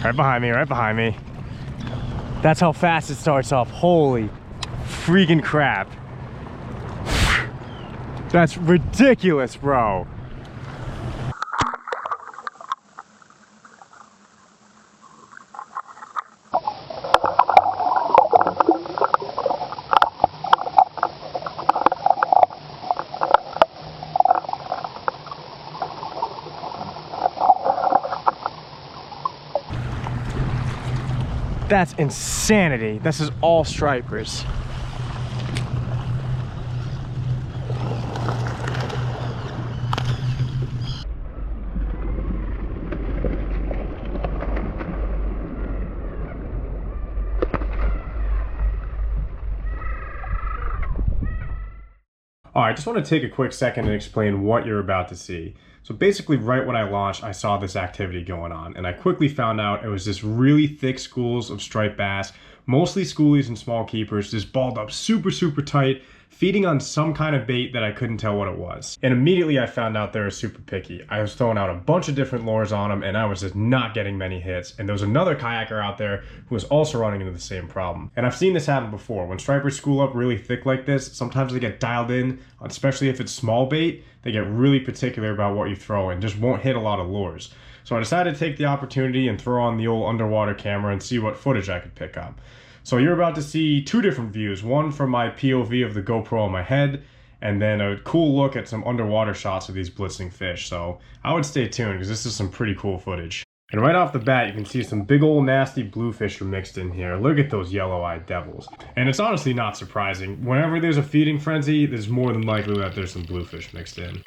Right behind me, right behind me. That's how fast it starts off. Holy freaking crap. That's ridiculous, bro. That's insanity. This is all stripers. Alright, I just want to take a quick second and explain what you're about to see. So basically, right when I launched, I saw this activity going on, and I quickly found out it was this really thick schools of striped bass, mostly schoolies and small keepers, just balled up super tight, feeding on some kind of bait that I couldn't tell what it was. And immediately I found out they were super picky. I was throwing out a bunch of different lures on them, and I was just not getting many hits. And there was another kayaker out there who was also running into the same problem. And I've seen this happen before. When stripers school up really thick like this, sometimes they get dialed in, especially if it's small bait. They get really particular about what you throw and just won't hit a lot of lures. So I decided to take the opportunity and throw on the old underwater camera and see what footage I could pick up. So you're about to see two different views, one from my POV of the GoPro on my head, and then a cool look at some underwater shots of these blitzing fish. So I would stay tuned because this is some pretty cool footage. And right off the bat, you can see some big old nasty bluefish are mixed in here. Look at those yellow-eyed devils. And it's honestly not surprising. Whenever there's a feeding frenzy, there's more than likely that there's some bluefish mixed in.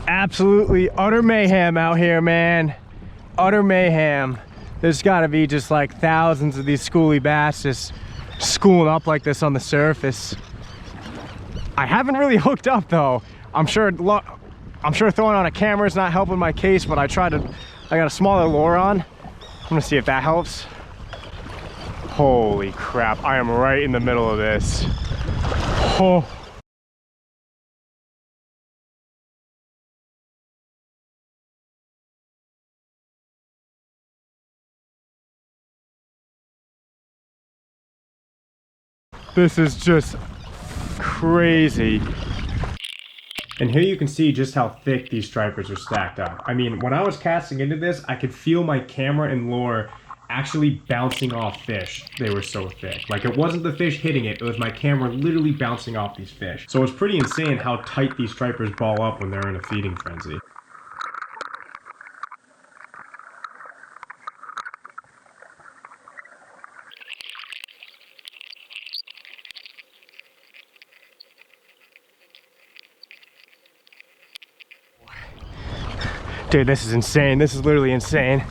Absolutely utter mayhem out here, man. Utter mayhem. There's gotta be just like thousands of these schoolie bass just schooling up like this on the surface. I haven't really hooked up though. I'm sure throwing on a camera is not helping my case, but I got a smaller lure on. I'm gonna see if that helps. Holy crap, I am right in the middle of this. Oh. This is just crazy. And here you can see just how thick these stripers are stacked up. I mean, when I was casting into this, I could feel my camera and lure actually bouncing off fish. They were so thick. Like, it wasn't the fish hitting it, it was my camera literally bouncing off these fish. So it's pretty insane how tight these stripers ball up when they're in a feeding frenzy. Dude, this is insane. This is literally insane.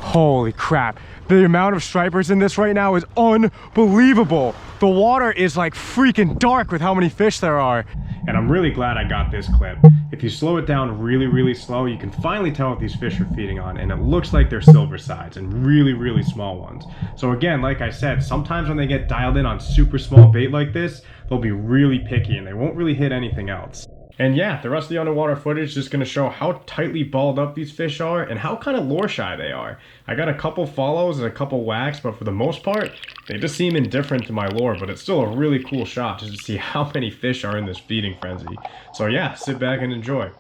Holy crap. The amount of stripers in this right now is unbelievable. The water is like freaking dark with how many fish there are. And I'm really glad I got this clip. If you slow it down really slow, you can finally tell what these fish are feeding on, and it looks like they're silver sides and really small ones. So again, like I said, sometimes when they get dialed in on super small bait like this, they'll be really picky and they won't really hit anything else. And yeah, the rest of the underwater footage is just going to show how tightly balled up these fish are and how kind of lure shy they are. I got a couple follows and a couple whacks, but for the most part, they just seem indifferent to my lure, but it's still a really cool shot just to see how many fish are in this feeding frenzy. So yeah, sit back and enjoy.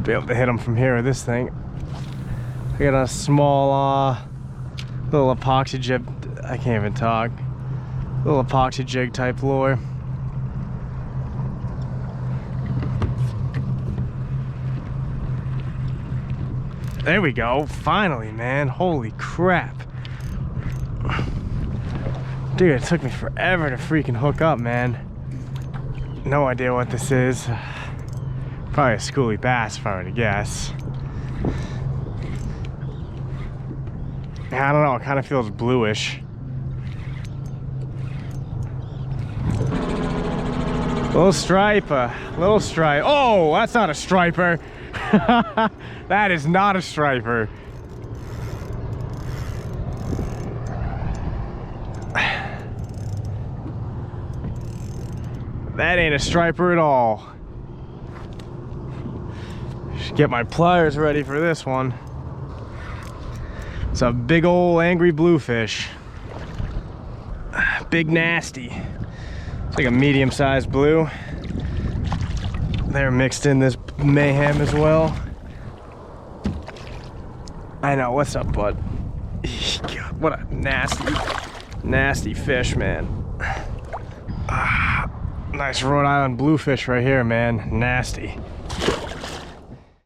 be able to hit them from here with this thing. I got a small little epoxy jig. I can't even talk. Little epoxy jig type lure. There we go. Finally, man. Holy crap. Dude, it took me forever to freaking hook up, man. No idea what this is. Probably a schoolie bass, if I were to guess. I don't know, it kind of feels bluish. Little striper, little stripe. Oh, that's not a striper. That is not a striper. That ain't a striper at all. Should get my pliers ready for this one. It's a big old angry bluefish. Big nasty. It's like a medium-sized blue. They're mixed in this mayhem as well. I know, what's up, bud? God, what a nasty fish, man. Nice Rhode Island bluefish right here, man. Nasty.